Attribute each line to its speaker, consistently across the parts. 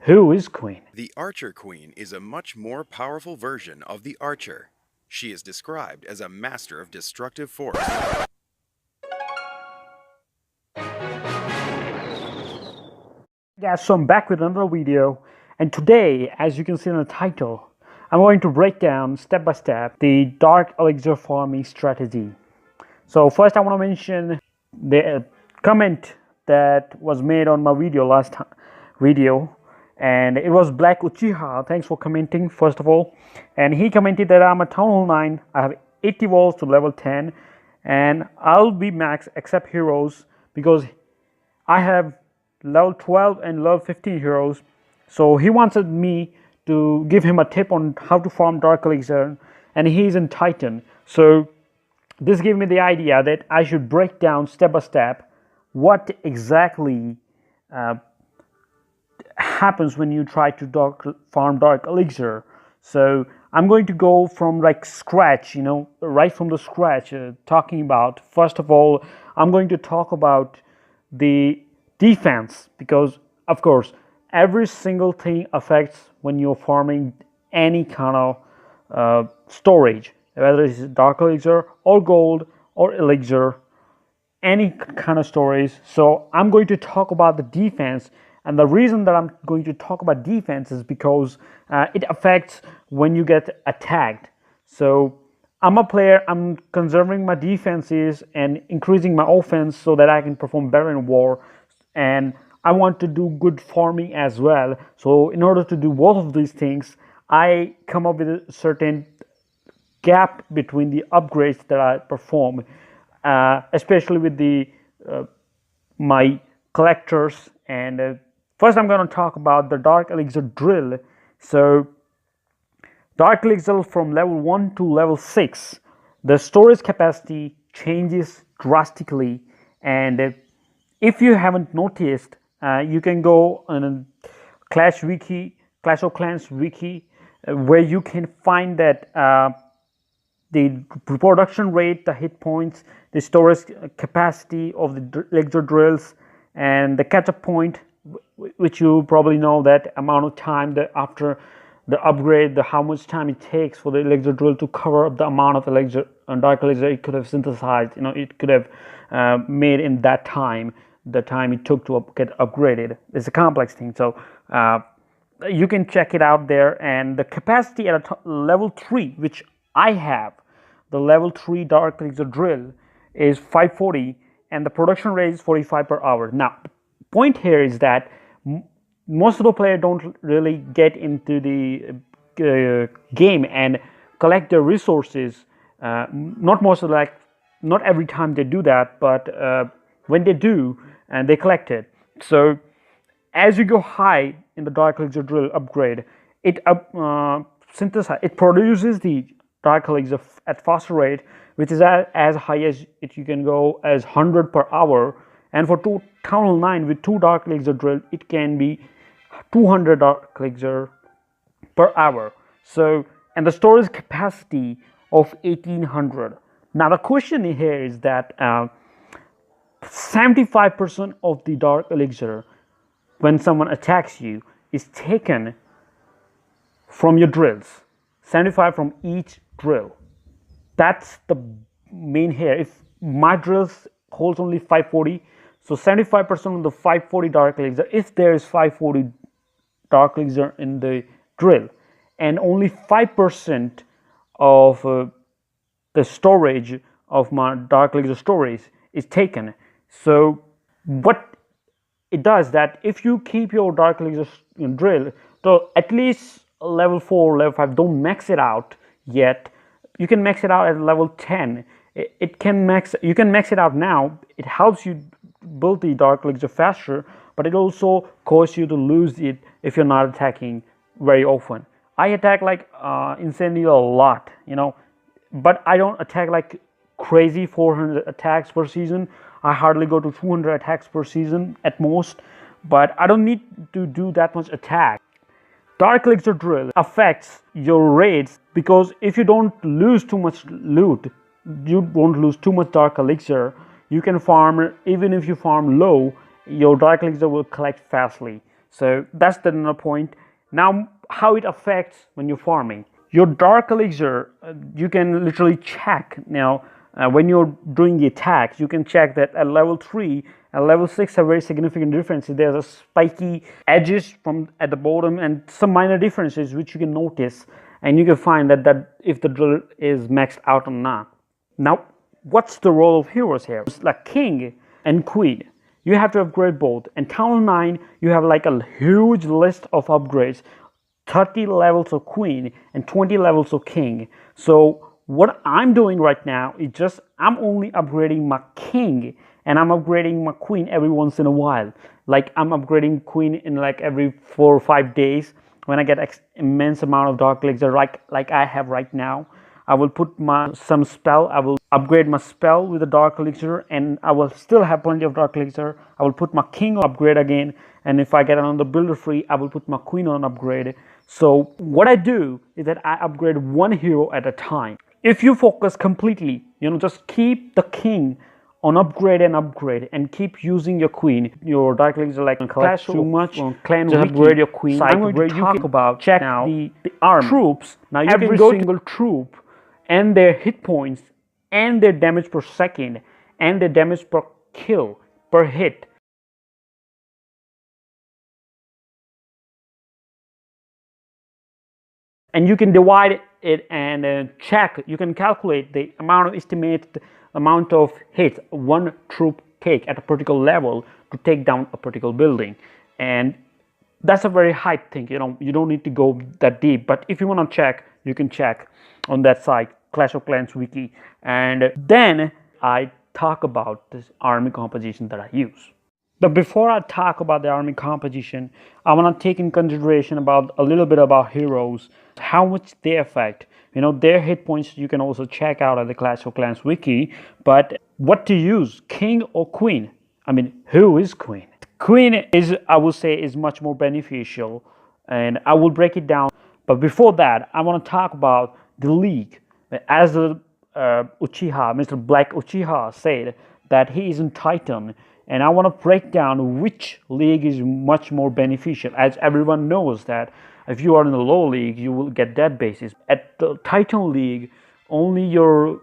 Speaker 1: Who is Queen?
Speaker 2: The Archer Queen is a much more powerful version of the Archer. She is described as a master of destructive force.
Speaker 1: Guys, so I'm back with another video, and today, as you can see in the title, I'm going to break down step by step the Dark Elixir farming strategy. So first I want to mention the comment that was made on my video last video, and it was Black Uchiha. Thanks for commenting first of all. And he commented that I'm a Town Hall 9, I have 80 walls to level 10, and I'll be max except heroes because I have level 12 and level 15 heroes. So he wanted me to give him a tip on how to farm Dark Elixir, and he's in Titan. So this gave me the idea that I should break down step by step what exactly happens when you try to farm Dark Elixir. So I'm going to go from like scratch, right from the scratch, talking about, first of all, I'm going to talk about the defense, because of course every single thing affects when you're farming any kind of storage, whether it's Dark Elixir or gold or elixir, any kind of storage. So I'm going to talk about the defense, and the reason that I'm going to talk about defense is because it affects when you get attacked. So I'm a player, I'm conserving my defenses and increasing my offense so that I can perform better in war, and I want to do good farming as well. So in order to do both of these things, I come up with a certain gap between the upgrades that I perform, especially with the my collectors. And first I'm going to talk about the Dark Elixir drill. So Dark Elixir from level 1 to level 6, the storage capacity changes drastically. And if you haven't noticed, you can go on Clash Wiki, Clash of Clans Wiki, where you can find that the production rate, the hit points, the storage capacity of the elixir drills, and the catch-up point, which you probably know that amount of time that after the upgrade, how much time it takes for the elixir drill to cover up the amount of elixir and Dark Elixir it could have synthesized. It could have made in that time, the time it took to get upgraded. It's a complex thing, so you can check it out there. And the capacity at a level 3, which I have, the level 3 Dark Elixir drill is 540, and the production rate is 45 per hour. Now, the point here is that most of the players don't really get into the game and collect their resources. Not most of not every time they do that, but when they do, and they collect it. So as you go high in the Dark Elixir drill upgrade, it produces the Dark Elixir at faster rate, which is as high as you can go as 100 per hour. And for Town Hall 9 with 2 Dark Elixir drill, it can be 200 Dark Elixir per hour. So, and the storage capacity of 1800. Now the question here is that 75% of the Dark Elixir, when someone attacks you, is taken from your drills. 75 from each drill. That's the main here. If my drills holds only 540, so 75% of the 540 Dark Elixir, if there is 540 Dark Elixir in the drill, and only 5% of the storage of my Dark Elixir storage is taken. So what it does, that if you keep your Dark Elixir drill, so at least level 4, level 5, don't max it out yet. You can max it out at level 10. You can max it out now. It helps you build the Dark Elixir faster, but it also causes you to lose it if you're not attacking very often. I attack like insanely a lot, but I don't attack like crazy 400 attacks per season. I hardly go to 200 attacks per season at most, but I don't need to do that much attack. Dark Elixir drill affects your raids, because if you don't lose too much loot, you won't lose too much Dark Elixir. You can farm, even if you farm low, your Dark Elixir will collect fastly. So that's the another point. Now, how it affects when you're farming. Your dark elixir, you can literally check now when you're doing the attacks. You can check that at level 3 and level 6 have very significant differences. There's a spiky edges from at the bottom and some minor differences which you can notice, and you can find that if the drill is maxed out or not. Now, what's the role of heroes here? It's like king and queen. You have to upgrade both. And Th9, you have like a huge list of upgrades. 30 levels of queen and 20 levels of king. So what I'm doing right now is just I'm only upgrading my king and I'm upgrading my queen every once in a while. Like I'm upgrading queen in like every 4 or 5 days when I get immense amount of dark elixir like I have right now. I will put some spell. I will upgrade my spell with a dark elixir, and I will still have plenty of dark elixir. I will put my king on upgrade again, and if I get another builder free, I will put my queen on upgrade. So what I do is that I upgrade one hero at a time. If you focus completely, just keep the king on upgrade and keep using your queen. Your dark elixir like clash too much on clan just upgrade your queen. So I'm going to talk about check now the army troops. Now you every single troop and their hit points and their damage per second and their damage per kill per hit. And you can divide it and check. You can calculate the estimated amount of hits one troop take at a particular level to take down a particular building. And that's a very high thing. You don't need to go that deep. But if you want to check, you can check on that site, Clash of Clans wiki. And then I talk about this army composition that I use. But before I talk about the army composition, I want to take in consideration about a little bit about heroes, how much they affect. Their hit points you can also check out at the Clash of Clans wiki. But what to use, king or queen? I mean, who is queen? Queen is, I would say, is much more beneficial, and I will break it down. But before that, I want to talk about the league. As the Uchiha, Mr. Black Uchiha said that he is in Titan. And I want to break down which league is much more beneficial. As everyone knows that if you are in the low league, you will get dead bases. At the Titan league, only your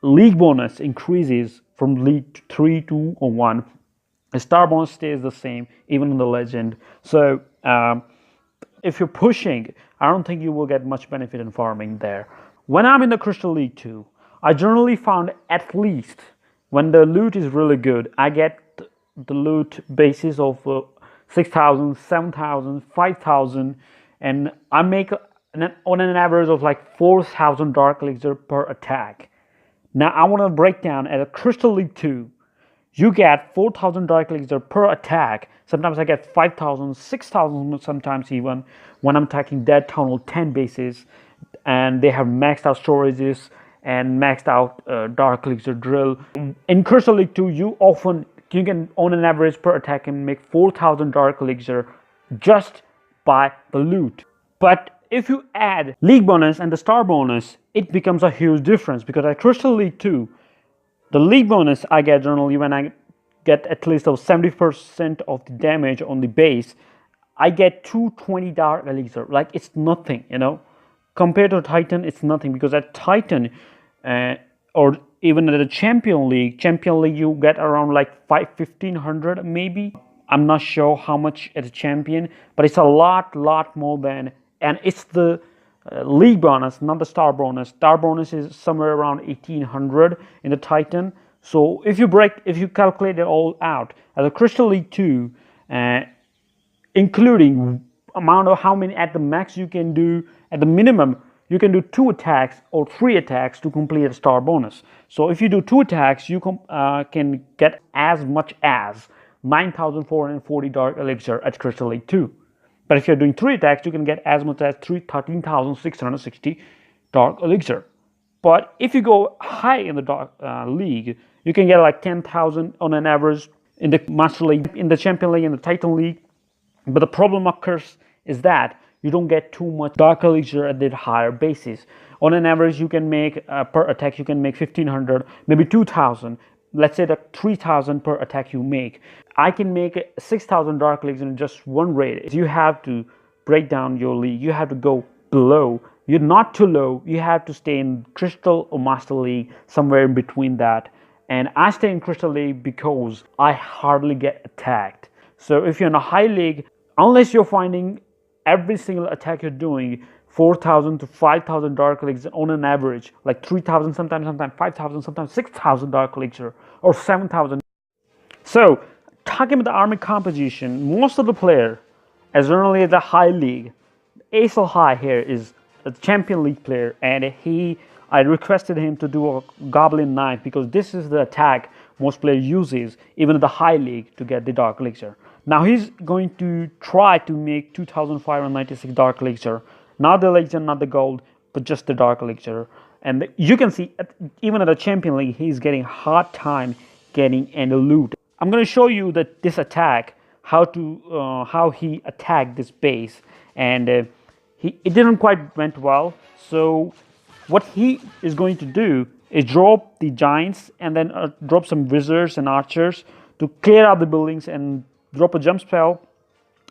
Speaker 1: league bonus increases from league 3, 2, or 1. The star bonus stays the same, even in the legend. So if you're pushing, I don't think you will get much benefit in farming there. When I'm in the Crystal League 2, I generally found at least when the loot is really good, I get the loot basis of 6,000, 7,000, 5,000, and I make on an average of like 4,000 dark elixir per attack. Now I want to break down at a Crystal League 2, you get 4,000 dark elixir per attack. Sometimes I get 5,000, 6,000 sometimes even when I'm attacking Dead Tunnel 10 bases, and they have maxed out storages and maxed out dark elixir drill. In Crystal League 2, you can on an average per attack and make 4,000 dark elixir just by the loot. But if you add league bonus and the star bonus, it becomes a huge difference, because at Crystal League 2, the league bonus I get generally when I get at least of 70% of the damage on the base, I get 220 dark elixir. Like, it's nothing, Compared to Titan, it's nothing, because at Titan, or even at the Champion League, you get around like 1,500 maybe. I'm not sure how much at a champion, but it's a lot more than, and it's the league bonus, not the star bonus. Star bonus is somewhere around 1,800 in the Titan. So if you calculate it all out, at the Crystal League 2, including amount of how many at the max you can do, at the minimum, you can do 2 attacks or 3 attacks to complete a star bonus. So if you do 2 attacks, you can get as much as 9,440 dark elixir at Crystal League 2. But if you're doing 3 attacks, you can get as much as 13,660 dark elixir. But if you go high in the dark league, you can get like 10,000 on an average in the Master League, in the Champion League, in the Titan League. But the problem occurs is that you don't get too much dark elixir at the higher bases. On an average, you can make per attack, you can make 1,500, maybe 2,000. let's say that 3,000 per attack you make. I can make 6,000 Dark Elixir in just one raid. You have to break down your league. You have to go below. You're not too low. You have to stay in Crystal or Master League, somewhere in between that. And I stay in Crystal League because I hardly get attacked. So if you're in a high league, unless you're finding every single attack you're doing 4,000 to 5,000 Dark Elixir on an average, like 3,000, sometimes 5,000, sometimes 6,000 Dark Elixir, or 7,000. So, talking about the army composition, most of the player, as early as the high league, Acel High here is a champion league player, and I requested him to do a Goblin Knife because this is the attack most players uses, even in the high league, to get the Dark Elixir. Now he's going to try to make 2,596 Dark Elixir, not the Elixir, not the gold, but just the Dark Elixir. And you can see, even at the champion league, he's getting hard time getting any loot. I'm going to show you that this attack, how he attacked this base, and it didn't quite went well. So what he is going to do is drop the giants and then drop some wizards and archers to clear out the buildings and drop a jump spell.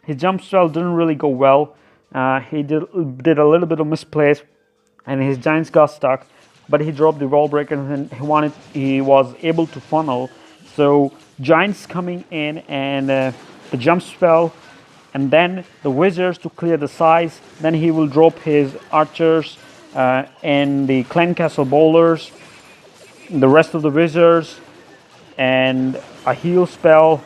Speaker 1: His jump spell didn't really go well. He did a little bit of misplace, and his giants got stuck. But he dropped the wall breaker, and he was able to funnel. So giants coming in, and the jump spell, and then the wizards to clear the sides. Then he will drop his archers and the clan castle bowlers, the rest of the wizards, and a heal spell.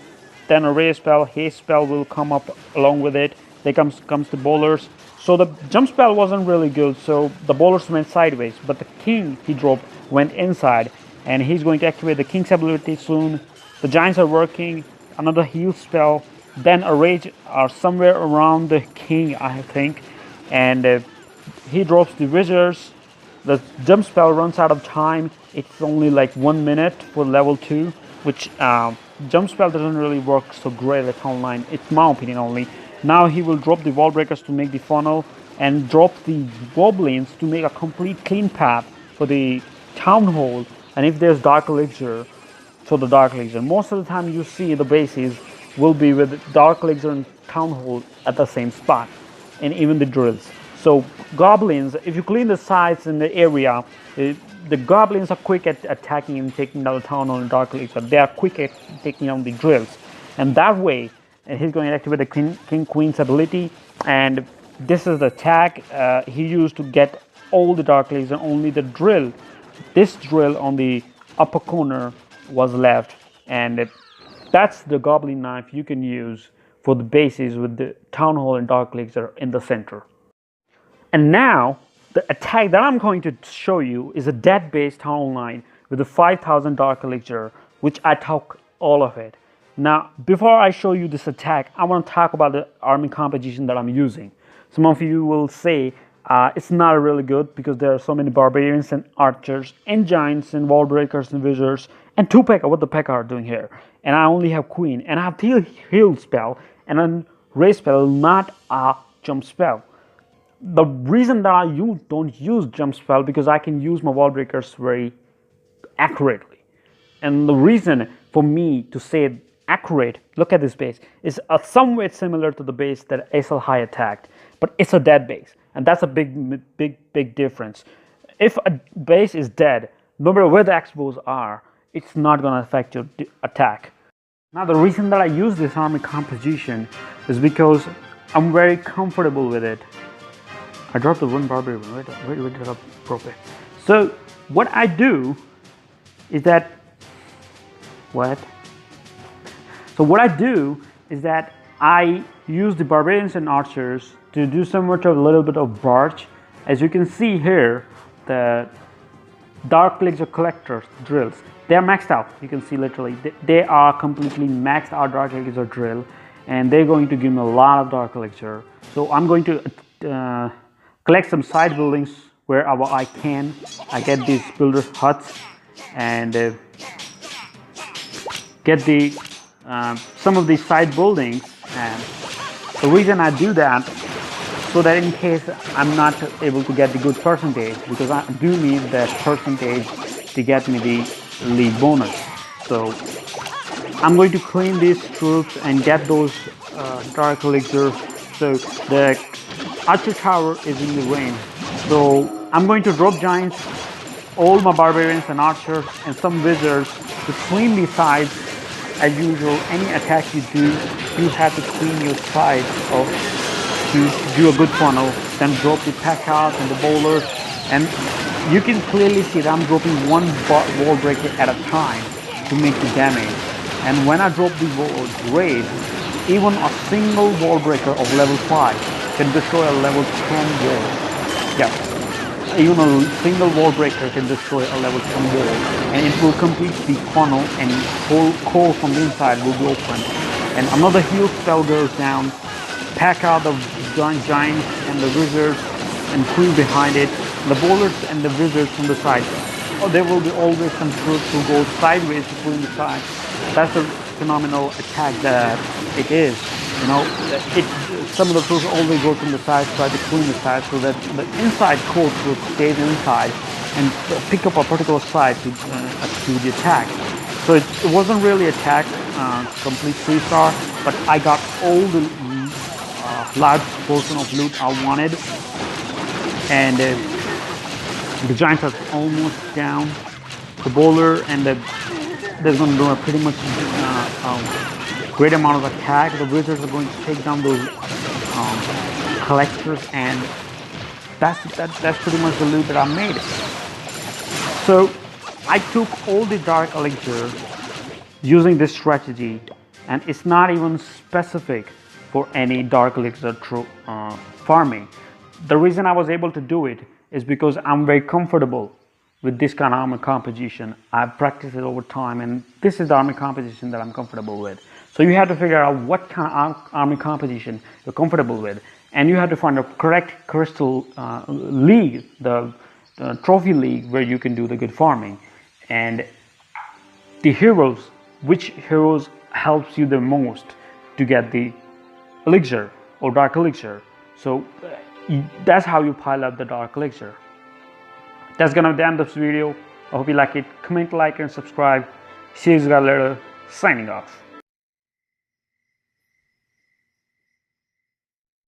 Speaker 1: Then a ray spell, haste spell will come up along with it. There comes the bowlers. So the jump spell wasn't really good, so the bowlers went sideways, but the king he dropped went inside, and he's going to activate the king's ability soon. The giants are working, another heal spell, then a rage are somewhere around the king, I think, and he drops the wizards. The jump spell runs out of time. It's only like 1 minute for level 2, which jump spell doesn't really work so great at online. It's my opinion only. Now he will drop the wall breakers to make the funnel, and drop the goblins to make a complete clean path for the town hall. And if there's Dark Elixir, so the Dark Elixir. Most of the time you see the bases will be with Dark Elixir and town hall at the same spot, and even the drills. So goblins, if you clean the sides in the area, the goblins are quick at attacking and taking down the town hall and Dark Elixir. They are quick at taking down the drills, and that way. And he's going to activate the King Queen's ability, and this is the attack he used to get all the Dark Elixir. Only the drill, this drill on the upper corner was left, and that's the Goblin Knife you can use for the bases with the Town Hall and Dark Elixir in the center. And now the attack that I'm going to show you is a dead base Town Hall 9 with the 5,000 Dark Elixir, which I took all of it. Now, before I show you this attack, I want to talk about the army composition that I'm using. Some of you will say it's not really good because there are so many barbarians and archers and giants and wall breakers and wizards and 2 P.E.K.K.A. What the P.E.K.K.A. are doing here? And I only have queen, and I have heal spell and a ray spell, not a jump spell. The reason that I don't use jump spell because I can use my wall breakers very accurately, and the reason for me to say accurate, look at this base, is somewhat similar to the base that Acel High attacked, but it's a dead base, and that's a big difference. If a base is dead, no matter where the expos are, it's not going to affect your attack. Now the reason that I use this army composition is because I'm very comfortable with it. I dropped the one barbarian, where did I drop it? So what I do is that, So what I do is that I use the barbarians and archers to do somewhat of a little bit of barge. As you can see here, the Dark Elixir collectors drills, they are maxed out. You can see literally they are completely maxed out Dark Elixir drill, and they're going to give me a lot of Dark Elixir. So I'm going to collect some side buildings wherever I can. I get these builders huts and get the some of these side buildings, and the reason I do that so that in case I'm not able to get the good percentage, because I do need that percentage to get me the league bonus. So I'm going to claim these troops and get those dark elixir. So the archer tower is in the range. So I'm going to drop giants, all my barbarians and archers, and some wizards to clean the sides. As usual, any attack you do, you have to clean your sides of to do a good funnel. Then drop the pack-outs and the bowlers, and you can clearly see that I'm dropping one wall breaker at a time to make the damage. And when I drop the raid, even a single wall breaker of level 5 can destroy a level 10 wall. Yeah, even a single wall breaker can destroy a level 10 wall, and it will complete the funnel, and whole core from the inside will be open. And another heal spell goes down, pack out the giants and the wizards and crew behind it, the bowlers and the wizards from the side. Oh, there will be always some troops who go sideways to pull the side. That's a phenomenal attack that it is. You know, some of the troops always go from the side, try to clean the side, so that the inside core troops stay inside and pick up a particular side to the attack. So it wasn't really attack, complete 3-star, but I got all the large portion of loot I wanted, and the giants are almost down. The bowler and they're going to do a pretty much great amount of attack. The wizards are going to take down those collectors, and that's pretty much the loot that I made. So I took all the dark elixir using this strategy, and it's not even specific for any dark elixir farming. The reason I was able to do it is because I'm very comfortable with this kind of army composition. I've practiced it over time, and this is the army composition that I'm comfortable with. So you have to figure out what kind of army composition you're comfortable with, and you have to find a correct crystal league, the trophy league, where you can do the good farming. And the heroes, which heroes helps you the most to get the elixir or dark elixir. So that's how you pile up the dark elixir. That's gonna end this video. I hope you like it. Comment, like, and subscribe. See you guys later. Signing off.